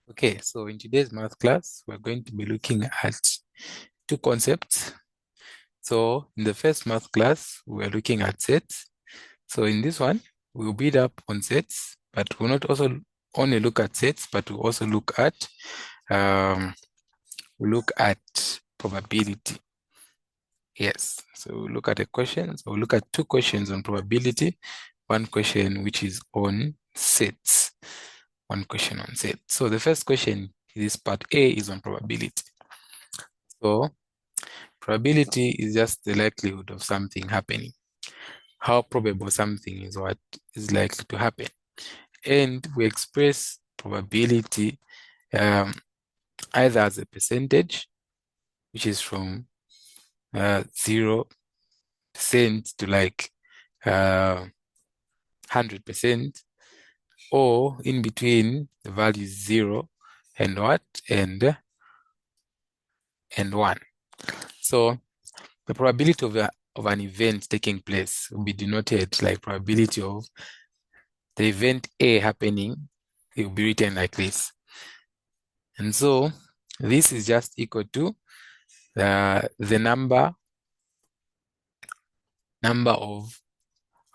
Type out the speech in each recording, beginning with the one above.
Okay, so in today's math class, we're going to be looking at two concepts. So in the first math class, we're looking at sets. So in this one, we'll build up on sets, but we'll not also only look at sets, but we'll also look at probability. Yes, so we'll look at a question. So we'll look at two questions on probability, one question which is on sets. One question on sets. So the first question, this part A, is on probability. So probability is just the likelihood of something happening. How probable something is what is likely to happen. And we express probability either as a percentage, which is from 0% to like 100%, or in between the values 0 and what? And 1. So the probability of an event taking place will be denoted like probability of the event A happening. It will be written like this. And so this is just equal to the number of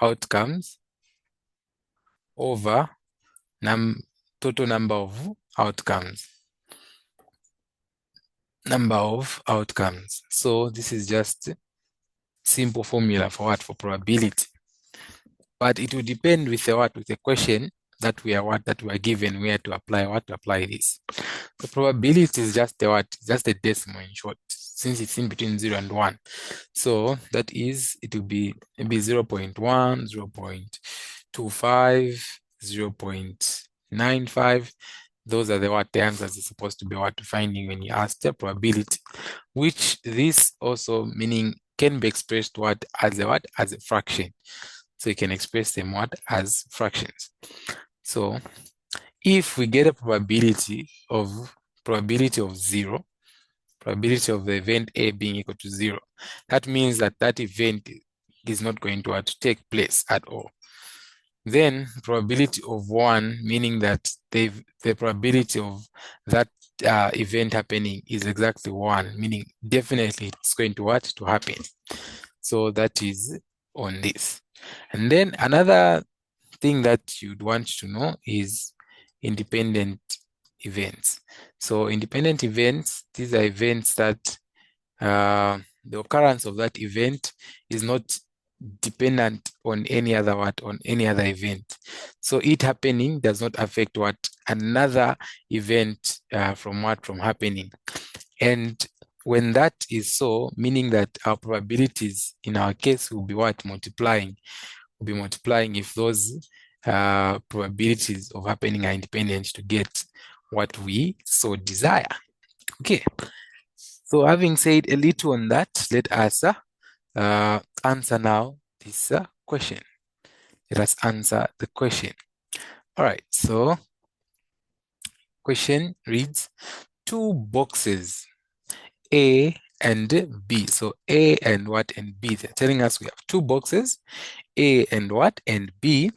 outcomes over total number of outcomes. So this is just simple formula for what? For probability. But it will depend with the what? With the question that we are given where to apply this. The probability is just the what? Just a decimal in short, since it's in between 0 and 1. So that is, it will be maybe 0.1, 0.25, 0.95. Those are the answers are supposed to be finding when you ask the probability, which this also meaning can be expressed as a fraction. So you can express them as fractions. So if we get a probability of 0, probability of the event A being equal to 0, that means that event is not going to take place at all. Then probability of 1, meaning that the probability of that event happening is exactly 1, meaning definitely it's going to happen. So that is on this. And then another thing that you'd want to know is independent events. So independent events, these are events that the occurrence of that event is not dependent on any other event. So it happening does not affect another event from happening. And when that is so, meaning that our probabilities in our case will be multiplying. Will be multiplying if those probabilities of happening are independent to get what we so desire. Okay. So having said a little on that, let us answer now this question. Let us answer the question. All right, so question reads, two boxes, A and B. So A and what and B? They're telling us we have two boxes, A and what and B,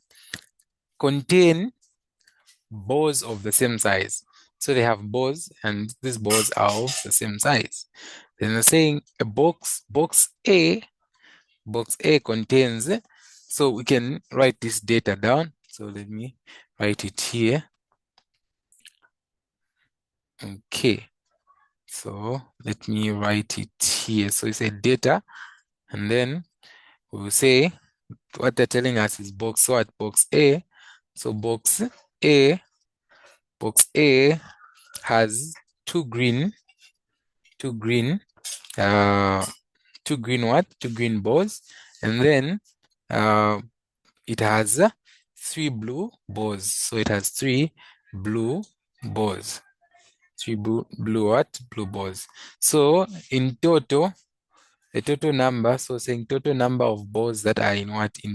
contain balls of the same size. So they have balls, and these balls are of the same size. Then they're saying a box A contains, so we can write this data down. So let me write it here. Okay, so let me write it here. So it's a data, and then we will say what they're telling us is box A. So box A has two green balls, and then it has three blue balls. So it has three blue balls. Blue balls. So in total, the total number, so saying total number of balls that are in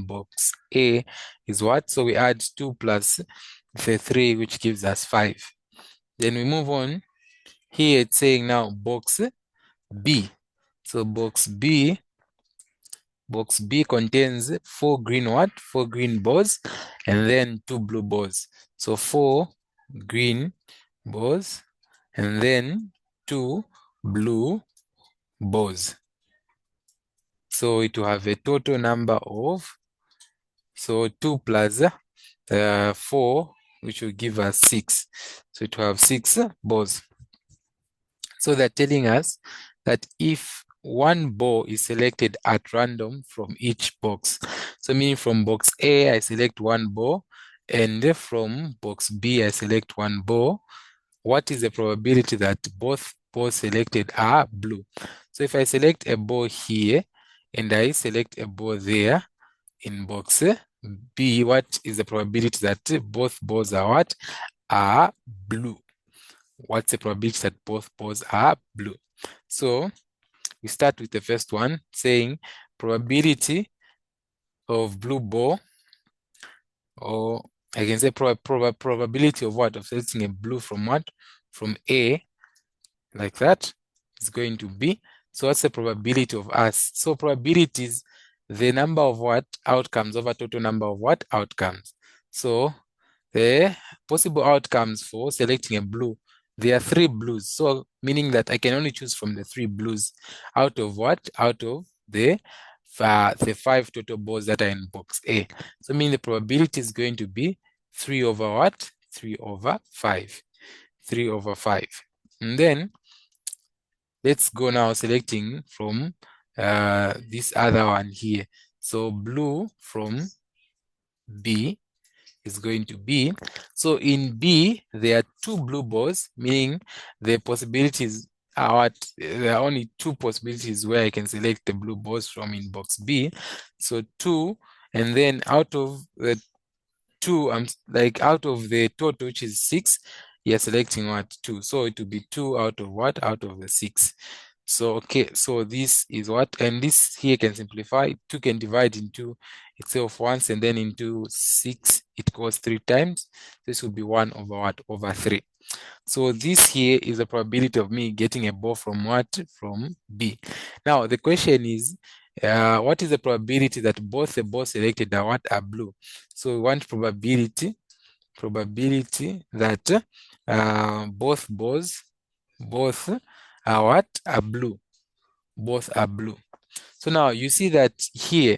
box A is what? So we add 2 plus the 3, which gives us 5. Then we move on. Here it's saying now box B. So box B contains 4 green balls and then 2 blue balls. So 4 green balls, and then 2 blue balls. So it will have a total number of, so 2 plus 4, which will give us 6. So it will have 6 balls. So they're telling us that if one ball is selected at random from each box, so meaning from box A, I select one ball, and from box B, I select one ball, what is the probability that both balls selected are blue? So if I select a ball here, and I select a ball there in box B, what is the probability that both balls are what? Are blue. What's the probability that both balls are blue? So we start with the first one saying probability of blue ball, or I can say probability of what? Of selecting a blue from what? From A, like that, is going to be. So what's the probability of us? So probability is the number of what? Outcomes over total number of what? Outcomes. So the possible outcomes for selecting a blue, there are 3 blues. So meaning that I can only choose from the 3 blues out of what? Out of the 5 total balls that are in box A. So meaning the probability is going to be 3 over what? 3 over 5. 3 over 5. And then let's go now selecting from this other one here. So blue from B is going to be, so in B, there are 2 blue balls, meaning the possibilities are what? There are only 2 possibilities where I can select the blue balls from in box B. So 2, and then out of the 2, like out of the total, which is 6, you're selecting what? 2. So it will be 2 out of what? Out of the 6. So, okay, so this is what, and this here can simplify. 2 can divide into itself once, and then into 6, it goes 3 times. This will be 1 over what? Over 3. So this here is the probability of me getting a ball from what? From B. Now, the question is, what is the probability that both the balls selected are what? Are blue. So we want probability that both balls, both are what? Are blue. Both are blue. So now you see that here,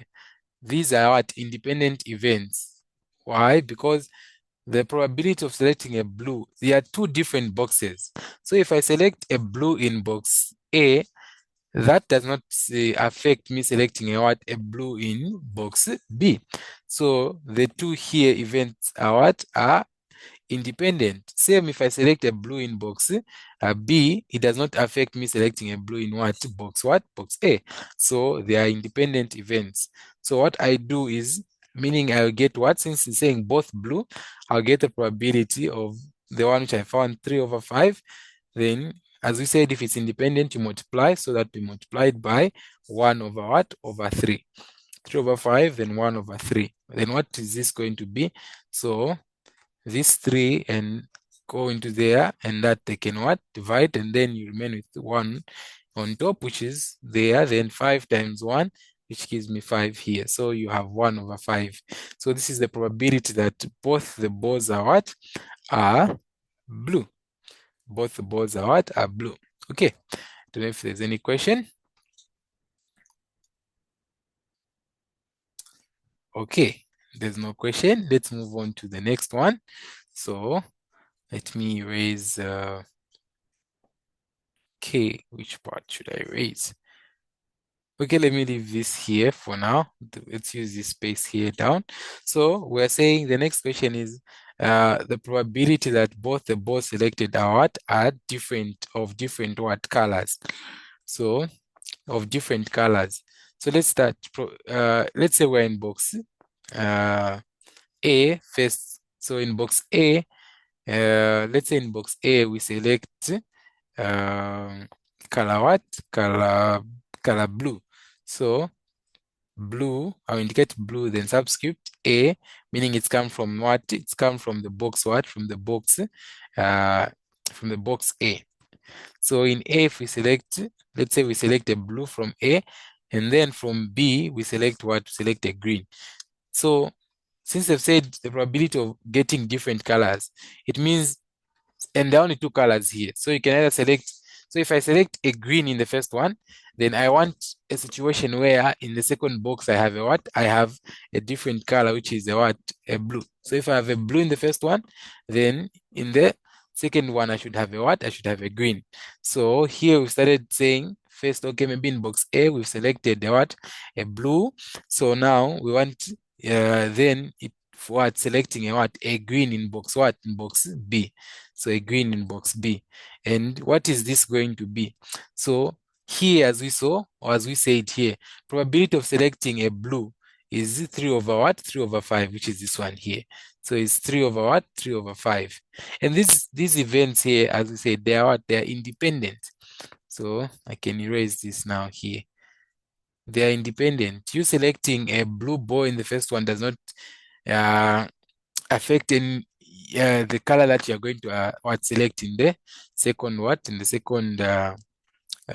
these are what? Independent events. Why? Because the probability of selecting a blue, there are 2 different boxes. So if I select a blue in box A, that does not affect me selecting a what? A blue in box B. So the 2 here events are what? Are independent. Same if I select a blue in box B, it does not affect me selecting a blue in what? Box what? Box A. So they are independent events. So what I do is, meaning I'll get what? Since it's saying both blue, I'll get the probability of the one which I found 3 over 5. Then, as we said, if it's independent, you multiply, so that we multiplied by 1 over what? Over 3. 3 over 5, then 1 over 3. Then what is this going to be? So this 3 and go into there, and that they can what? Divide, and then you remain with 1 on top, which is there. Then 5 times 1, which gives me 5 here. So you have 1 over 5. So this is the probability that both the balls are what? Are blue. Both the balls are what? Are blue. Okay. Don't know if there's any question. Okay. There's no question. Let's move on to the next one. So let me erase okay, which part should I erase? Okay, let me leave this here for now. Let's use this space here down. So we're saying the next question is the probability that both the balls selected are what? Are different, of different what? Colors. So of different colors. So let's start. Let's say we're in box A first. So in box A, let's say in box A we select color what? Color blue. So blue, I'll indicate blue, then subscript A, meaning it's come from what? It's come from the box what? From the box A. So in A, if we select, let's say we select a blue from A, and then from B, we select what? Select a green. So since I've said the probability of getting different colors, it means and there are only two colors here. So you can either select, so if I select a green in the first one, then I want a situation where in the second box I have a what? I have a different color, which is a what? A blue. So if I have a blue in the first one, then in the second one I should have a what? I should have a green. So here we started saying first, okay, maybe in box A we've selected a what? A blue. So now we want then it for what? Selecting a what? A green in box what? In box B. So a green in box B. And what is this going to be? So here, as we saw, or as we said here, probability of selecting a blue is 3 over what? 3 over 5, which is this one here. So it's 3 over what? 3 over 5. And these events here, as we said, they are what? They are independent. So I can erase this now here. They are independent. You selecting a blue ball in the first one does not affect any the color that you're going to what select in the second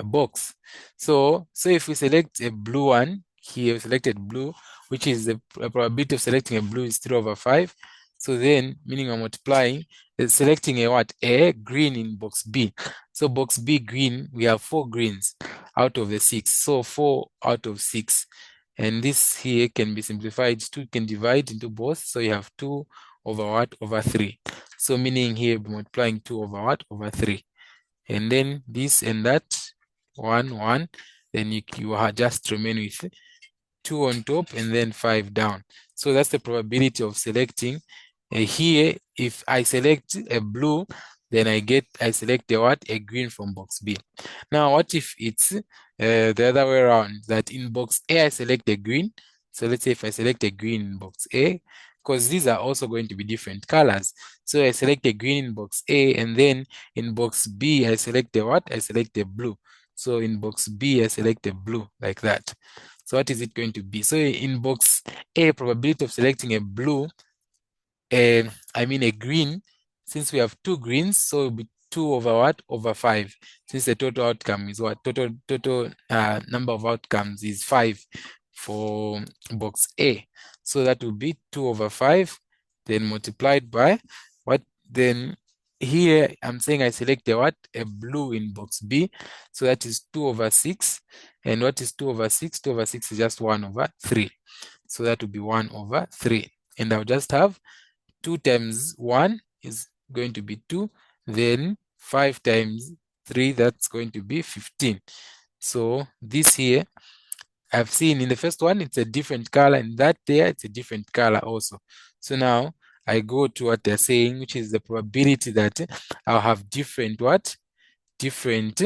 box. So if we select a blue one here, we selected blue, which is the probability of selecting a blue is 3 over 5. So then, meaning I'm multiplying, selecting a what? A green in box B. So box B green, we have 4 greens out of the 6. So 4 out of 6. And this here can be simplified. 2 can divide into both. So you have 2 over what? Over 3. So meaning here, multiplying 2 over what? Over 3. And then this and that, 1, 1. Then you just remain with 2 on top and then 5 down. So that's the probability of selecting. Here, if I select a blue, then I select a what? A green from box B. Now, what if it's the other way around, that in box A I select a green? So let's say if I select a green in box A, because these are also going to be different colors. So I select a green in box A, and then in box B, I select a what? I select a blue. So in box B, I select a blue like that. So what is it going to be? So in box A, probability of selecting a blue, a green, since we have 2 greens, so it will be 2 over what? Over 5. Since the total outcome is what? Total number of outcomes is 5 for box A. So that will be 2 over 5, then multiplied by what? Then here I'm saying I select a what? A blue in box B. So that is 2 over 6. And what is 2 over 6? 2 over 6 is just 1 over 3. So that will be 1 over 3. And I'll just have 2 times 1 is going to be 2. Then 5 times 3, that's going to be 15. So this here, I've seen in the first one, it's a different color, and that there, it's a different color also. So now I go to what they're saying, which is the probability that I'll have different what? Different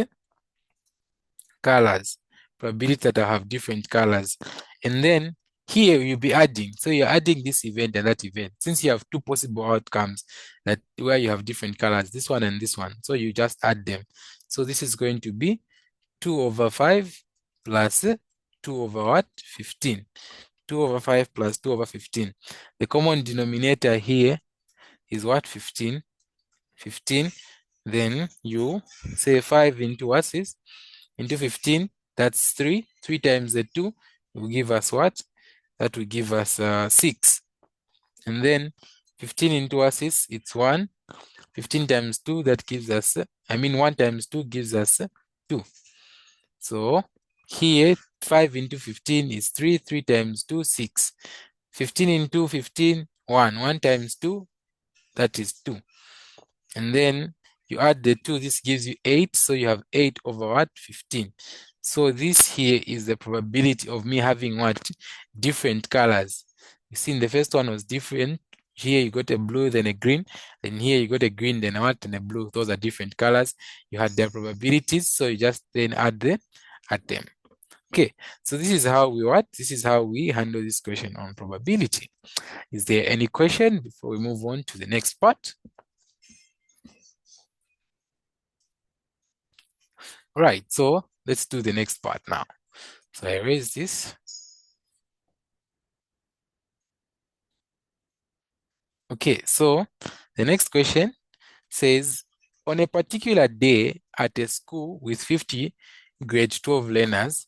colors. Probability that I'll have different colors. And then here you'll be adding. So you're adding this event and that event. Since you have 2 possible outcomes that where you have different colors, this one and this one. So you just add them. So this is going to be 2 over 5 plus 2 over what? 15. 2 over 5 plus 2 over 15. The common denominator here is what? 15. 15. Then you say 5 into what is? Into 15. That's 3. 3 times the 2 will give us what? That will give us 6. And then 15 into us is, it's 1. 15 times 2, that gives us, 1 times 2 gives us 2. So here, 5 into 15 is 3. 3 times 2, 6. 15 into 15, 1. 1 times 2, that is 2. And then you add the 2, this gives you 8. So you have 8 over what? 15. So this here is the probability of me having what? Different colors. You see, in the first one was different. Here you got a blue, then a green. Then here you got a green, then a what? And a blue. Those are different colors. You had their probabilities. So you just then add them. Okay, so this is how we what? This is how we handle this question on probability. Is there any question before we move on to the next part? Right, so let's do the next part now. So I erase this. Okay, so the next question says, on a particular day at a school with 50 grade 12 learners,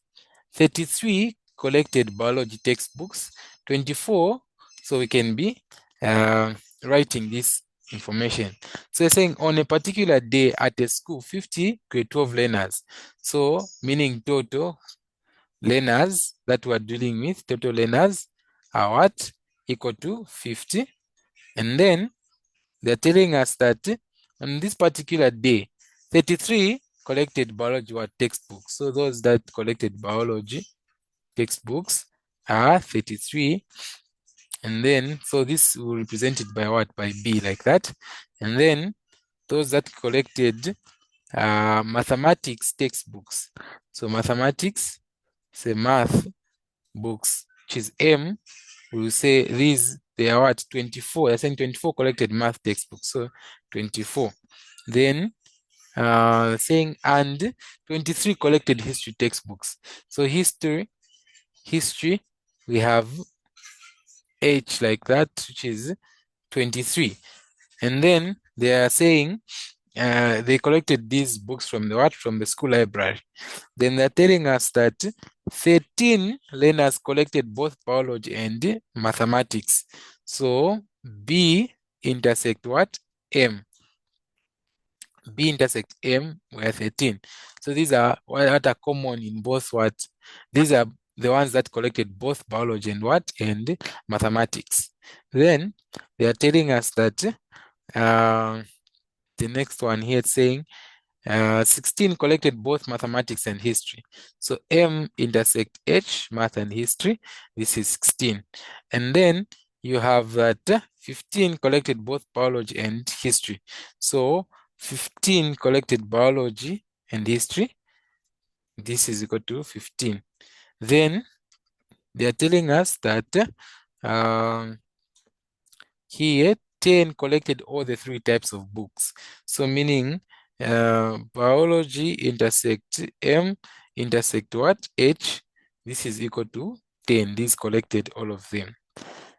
33 collected biology textbooks, 24, so we can be writing this information. So they're saying on a particular day at a school, 50 grade 12 learners. So meaning total learners that we're dealing with, total learners are what? Equal to 50. And then they're telling us that on this particular day, 33 collected biology textbooks. So those that collected biology textbooks are 33. And then, so this will represent it by what? By B, like that. And then those that collected mathematics textbooks. So mathematics, say math books, which is M, we will say these, they are what? 24. They're saying 24 collected math textbooks. So 24. Then saying and 23 collected history textbooks. So history, we have H like that, which is 23. And then they are saying they collected these books from the what? From the school library. Then they're telling us that 13 learners collected both biology and mathematics. So B intersect what? M. B intersect M, we are 13. So these are what are common in both what? These are the ones that collected both biology and what? And mathematics. Then they are telling us that the next one here is saying 16 collected both mathematics and history. So M intersect H, math and history. This is 16. And then you have that 15 collected both biology and history. So 15 collected biology and history. This is equal to 15. Then they are telling us that here 10 collected all the three types of books. So meaning biology intersect M intersect what? H. This is equal to 10. This collected all of them.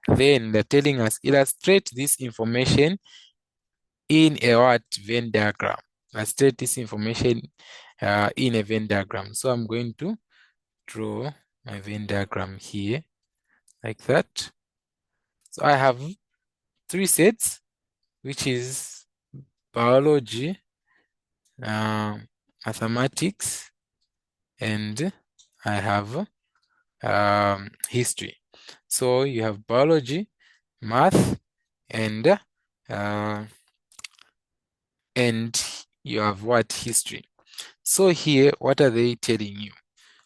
Then they're telling us illustrate this information in a what? Venn diagram. Illustrate this information in a Venn diagram. So I'm going to draw my Venn diagram here like that. So I have three sets, which is biology, mathematics, and I have history. So you have biology, math, and you have what? History. So here, what are they telling you?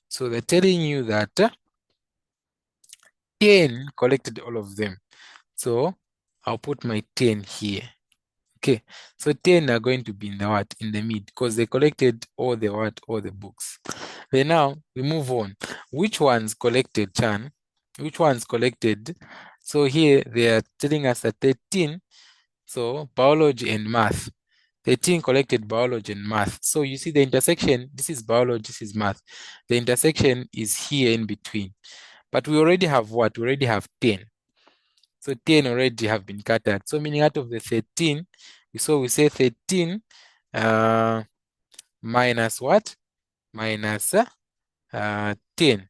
So they're telling you that 10 collected all of them. So I'll put my 10 here. Okay, so 10 are going to be in the what? In the mid, because they collected all the what? All the books. Then now we move on. Which ones collected, Chan? Which ones collected? So here they are telling us that 13, so biology and math. 13 collected biology and math. So you see the intersection, this is biology, this is math. The intersection is here in between. But we already have what? We already have 10. So 10 already have been cut out. So meaning out of the 13, so we say 13 minus what? Minus 10.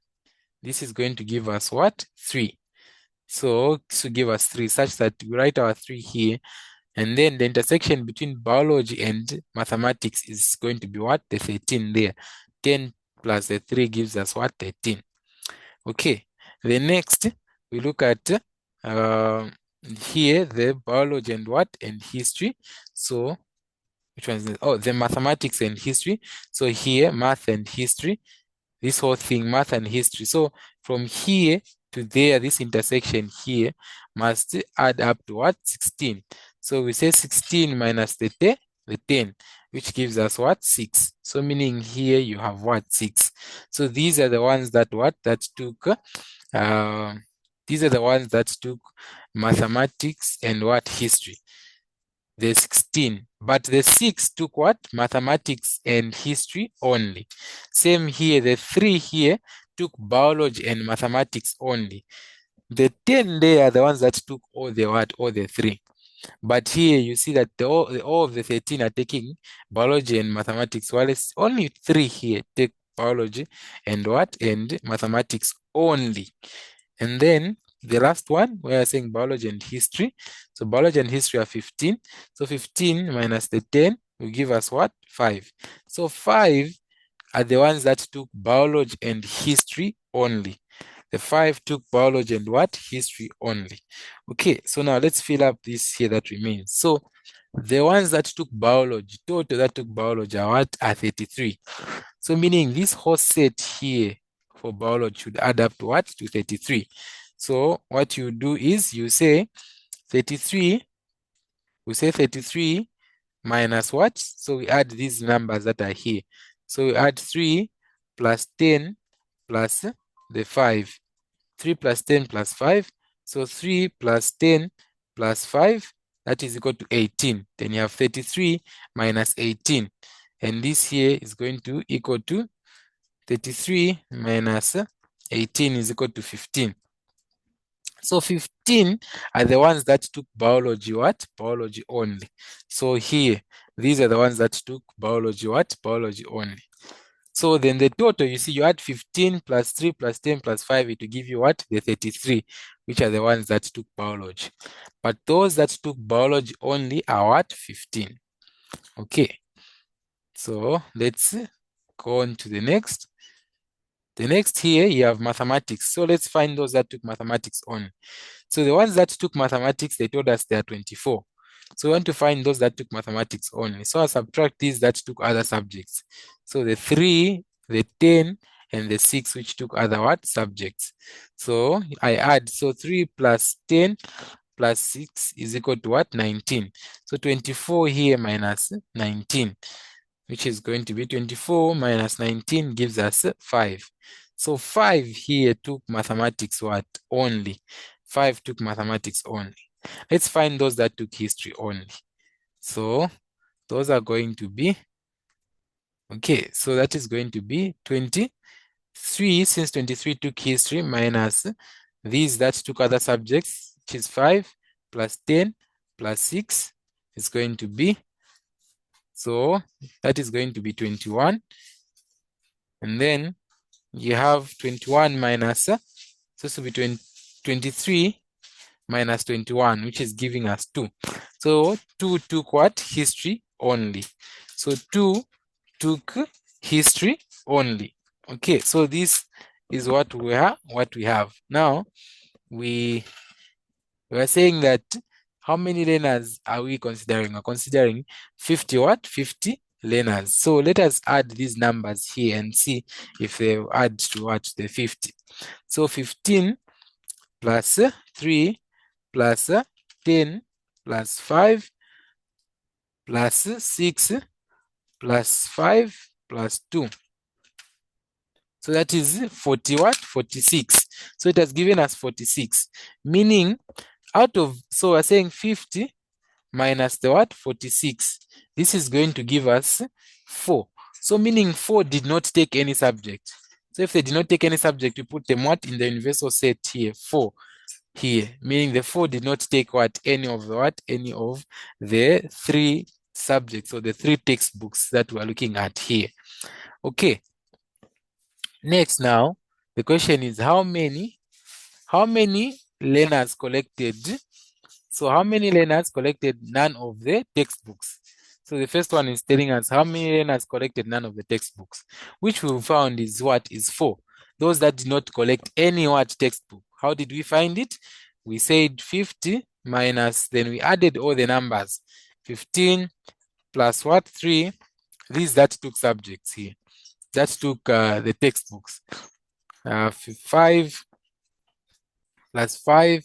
This is going to give us what? 3. So this will give us 3 such that we write our 3 here. And then the intersection between biology and mathematics is going to be what? The 13 there. 10 plus the 3 gives us what? 13. Okay. The next, we look at here the biology and what? And history. So which one is this? Oh, the mathematics and history. So here, math and history. This whole thing, math and history. So from here to there, this intersection here must add up to what? 16. So we say 16 minus the 10, which gives us what? 6. So meaning here you have what? 6. So these are the ones that what? That took, these are the ones that took mathematics and what? History. The 16, but the 6 took what? Mathematics and history only. Same here, the 3 here took biology and mathematics only. The 10 there are the ones that took all the what? All the 3. But here you see that all of the 13 are taking biology and mathematics, while it's only 3 here take biology and what? And mathematics only. And then the last one, we are saying biology and history. So biology and history are 15. So 15 minus the 10 will give us what? 5. So 5 are the ones that took biology and history only. The 5 took biology and what? History only. Okay, so now let's fill up this here that remains. So the ones that took biology, total that took biology are what? Are 33. So meaning this whole set here for biology should add up to what? To 33. So what you do is you say 33, we say 33 minus what? So we add these numbers that are here. So we add 3 plus 10 plus the 5. 3 plus 10 plus 5. So 3 plus 10 plus 5, that is equal to 18. Then you have 33 minus 18. And this here is going to equal to 33 minus 18 is equal to 15. So 15 are the ones that took biology what? Biology only. So here, these are the ones that took biology what? Biology only. So then the total, you see, you add 15 plus 3 plus 10 plus 5, it will give you what? The 33, which are the ones that took biology. But those that took biology only are what? 15. Okay. So let's go on to the next. The next here, you have mathematics. So let's find those that took mathematics only. So the ones that took mathematics, they told us they are 24. So we want to find those that took mathematics only. So I subtract these that took other subjects. So the 3, the 10, and the 6 which took other what? Subjects. So I add, so 3 plus 10 plus 6 is equal to what? 19. So 24 here minus 19, which is going to be 24 minus 19 gives us 5. So 5 here took mathematics what? Only. 5 took mathematics only. Let's find those that took history only. So those are going to be, okay, so that is going to be 23, since 23 took history, minus these that took other subjects, which is 5 plus 10 plus 6 is going to be, so that is going to be 21. And then you have 21 minus, so this will be 23 minus 21, which is giving us 2. So 2 took what? History only. So 2 took history only. Okay, so this is what we have. Now we are saying that how many learners are we considering? We're considering 50 what? 50 learners. So let us add these numbers here and see if they add to what? The 50. So 15 plus 3 plus 10 plus 5 plus 6 plus 5 plus 2. So that is 40 what? 46. So it has given us 46. Meaning out of, so we're saying 50 minus the what? 46. This is going to give us 4. So meaning 4 did not take any subject. So if they did not take any subject, we put them what? In the universal set here, 4. Here, meaning the 4 did not take what? Any of the what? Any of the 3 subjects or the 3 textbooks that we're looking at here. Okay. Next now, the question is how many learners collected? So how many learners collected none of the textbooks? So the first one is telling us how many learners collected none of the textbooks, which we found is what? Is 4. Those that did not collect any what textbook. How did we find it? We said 50 minus, then we added all the numbers. 15 plus what? 3. These that took subjects here. That took the textbooks. 5 plus 5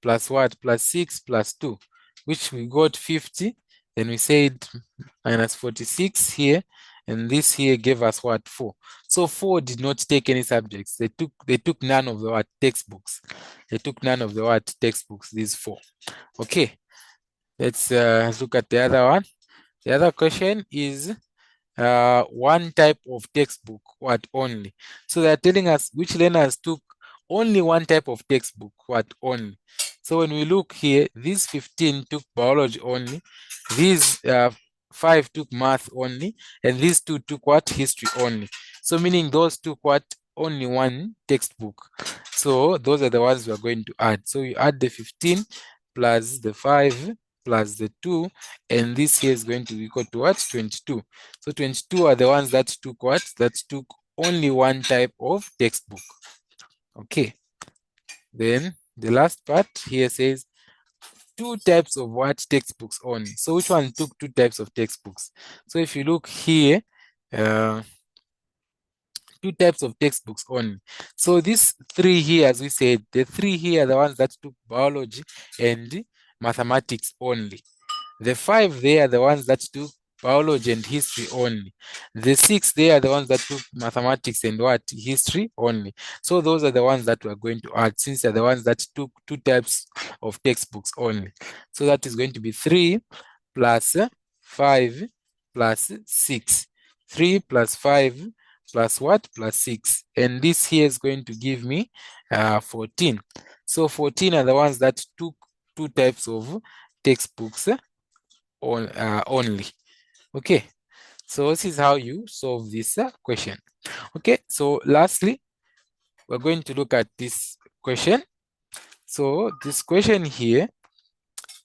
plus what? Plus 6 plus 2, which we got 50. Then we said minus 46 here, and this here gave us what? 4. So 4 did not take any subjects. They took none of the what? Textbooks. They took none of the what? Textbooks, these 4. Okay, let's look at the other one. The other question is one type of textbook, what? Only. So they're telling us which learners took only one type of textbook, what? Only. So when we look here, these 15 took biology only, these 5 took math only, and these 2 took what? History only. So meaning those took what? only one textbook. So those are the ones we are going to add. So you add the 15 plus the 5 plus the 2, and this here is going to be equal to what? 22. So 22 are the ones that took what? That took only one type of textbook. Okay. Then the last part here says two types of what? Textbooks only. So which one took two types of textbooks? So if you look here, two types of textbooks only. So these three here, as we said, the three here are the ones that took biology and mathematics only. The 5 there are the ones that took biology and history only. The 6 there are the ones that took mathematics and what? History only. So those are the ones that we're going to add, since they're the ones that took two types of textbooks only. So that is going to be 3 plus 5 plus 6. 3 plus 5 plus what? Plus 6. And this here is going to give me 14. So 14 are the ones that took two types of textbooks only. Okay, so this is how you solve this question. Okay, so lastly, we're going to look at this question. So this question here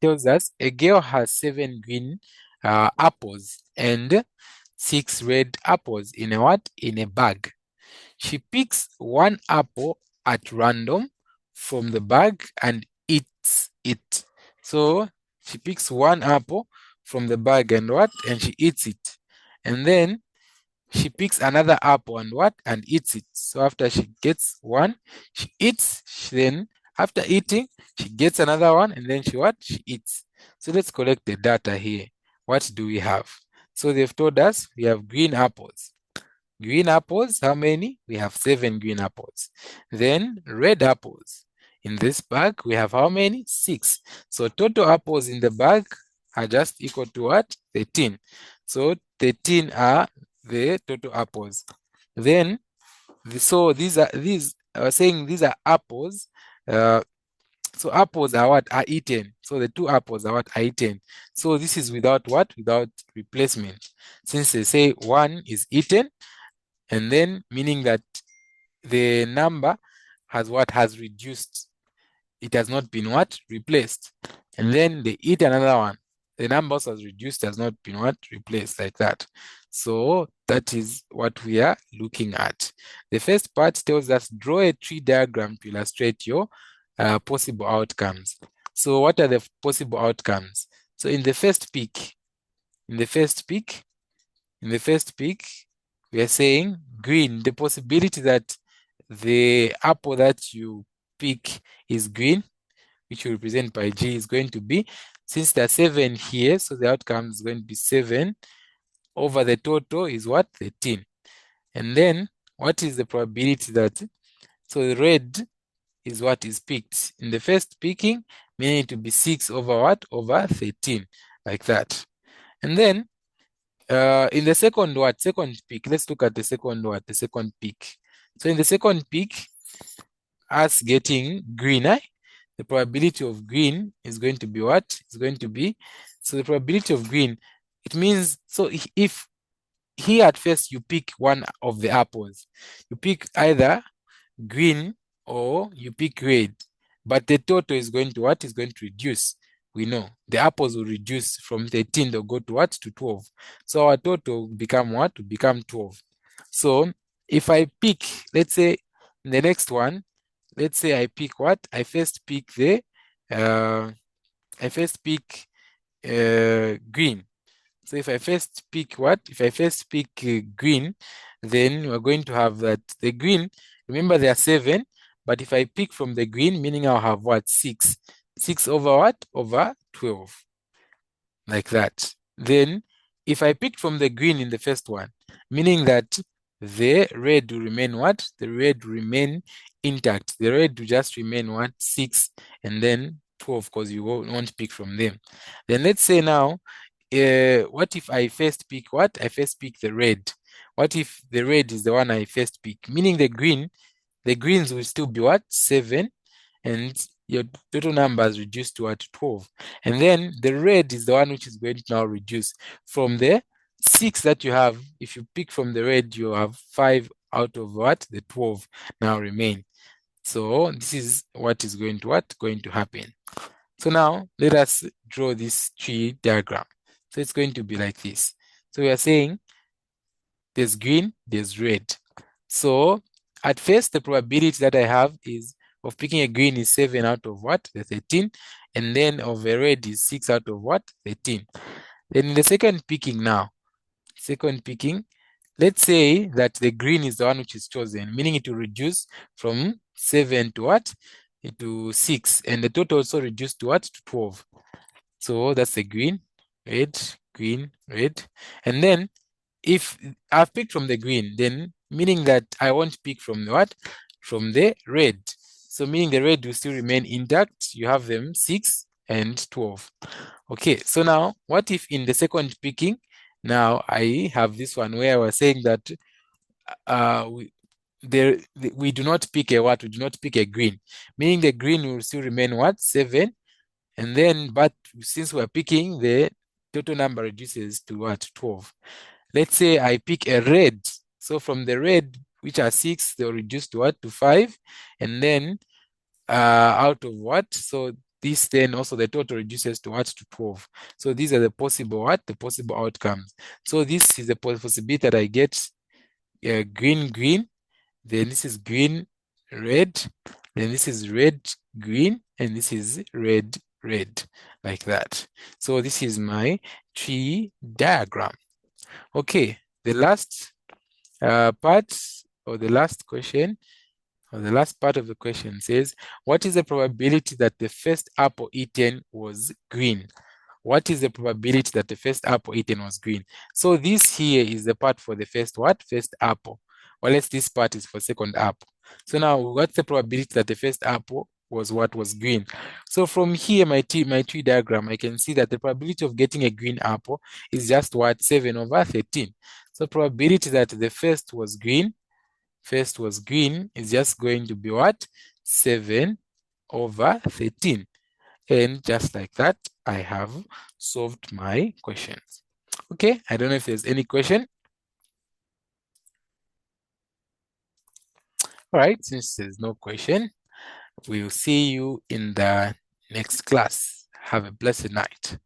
tells us a girl has 7 green apples and 6 red apples in a what? In a bag. She picks one apple at random from the bag and eats it. So she picks one apple from the bag and what? And she eats it. And then she picks another apple and what? And eats it. So after she gets one, she eats. Then after eating, she gets another one and then she what? She eats. So let's collect the data here. What do we have? So they've told us we have green apples. Green apples, how many? We have 7 green apples. Then red apples. In this bag, we have how many? 6. So total apples in the bag are just equal to what? 13. So 13 are the total apples. Then, so these are saying these are apples. So apples are what? Are eaten. So the 2 apples are what? Are eaten. So this is without what? Without replacement. Since they say 1 is eaten, and then meaning that the number has what? Has reduced. It has not been what? Replaced. And then they eat another one. The numbers has reduced, has not been what? Replaced, like that. So that is what we are looking at. The first part tells us draw a tree diagram to illustrate your possible outcomes. So what are the possible outcomes? So in the first peak, we are saying green, the possibility that the apple that you pick is green, which you represent by G, is going to be, since there are 7 here, so the outcome is going to be 7 over the total is what? 13. And then what is the probability that, so the red is what is picked. In the first picking, meaning it to be 6 over what? Over 13, like that. And then in the second pick, let's look at the second pick. So in the second pick, us getting green, the probability of green is going to be what? It's going to be, so the probability of green, it means, so if here at first you pick one of the apples, you pick either green or you pick red, but the total is going to what? Is going to reduce. We know the apples will reduce from 13, they'll go to what? To 12. So our total will become what? To become 12. So if I pick, let's say in the next one, let's say I pick what? I first pick green. So if I first pick what? If I first pick green, then we're going to have that the green, remember there are 7, but if I pick from the green, meaning I'll have what? 6. 6 over what? Over 12. Like that. Then if I pick from the green in the first one, meaning that the red will remain what? The red will remain intact. The red will just remain what? 6 and then 12, because you won't pick from them. Then let's say now, what if I first pick what? I first pick the red. What if the red is the one I first pick? Meaning the greens will still be what? 7, and your total number is reduced to what? 12. And then the red is the one which is going to now reduce from the 6 that you have. If you pick from the red, you have 5 out of what? The 12 now remain. So this is what is going to happen. So now let us draw this tree diagram. So it's going to be like this. So we are saying there's green, there's red. So at first, the probability that I have is of picking a green is 7 out of what? The 13. And then of a red is 6 out of what? 13. Then in the second picking now, let's say that the green is the one which is chosen, meaning it will reduce from 7 to what? To 6. And the total also reduced to what? To 12. So that's the green, red, green, red. And then if I've picked from the green, then meaning that I won't pick from the what? From the red. So meaning the red will still remain intact. You have them 6 and 12. Okay, so now what if in the second picking, now I have this one where I was saying that we, we do not pick a what? We do not pick a green. Meaning the green will still remain what? 7. And then, but since we're picking, the total number reduces to what? 12. Let's say I pick a red. So from the red, which are 6, they'll reduce to what? To 5. And then out of what? So this then also the total reduces to what? To 12. So these are the possible what? The possible outcomes. So this is the possibility that I get green, green. Then this is green, red. Then this is red, green. And this is red, red. Like that. So this is my tree diagram. Okay, the last part or the last question or the last part of the question says, what is the probability that the first apple eaten was green? What is the probability that the first apple eaten was green? So this here is the part for the first what? First apple. Well, else this part is for second apple. So now what's the probability that the first apple was what? Was green. So from here, my tree diagram, I can see that the probability of getting a green apple is just what? 7 over 13. So probability that the first was green is just going to be what? 7 over 13. And just like that, I have solved my questions. Okay, I don't know if there's any question. All right, since there's no question, we'll see you in the next class. Have a blessed night.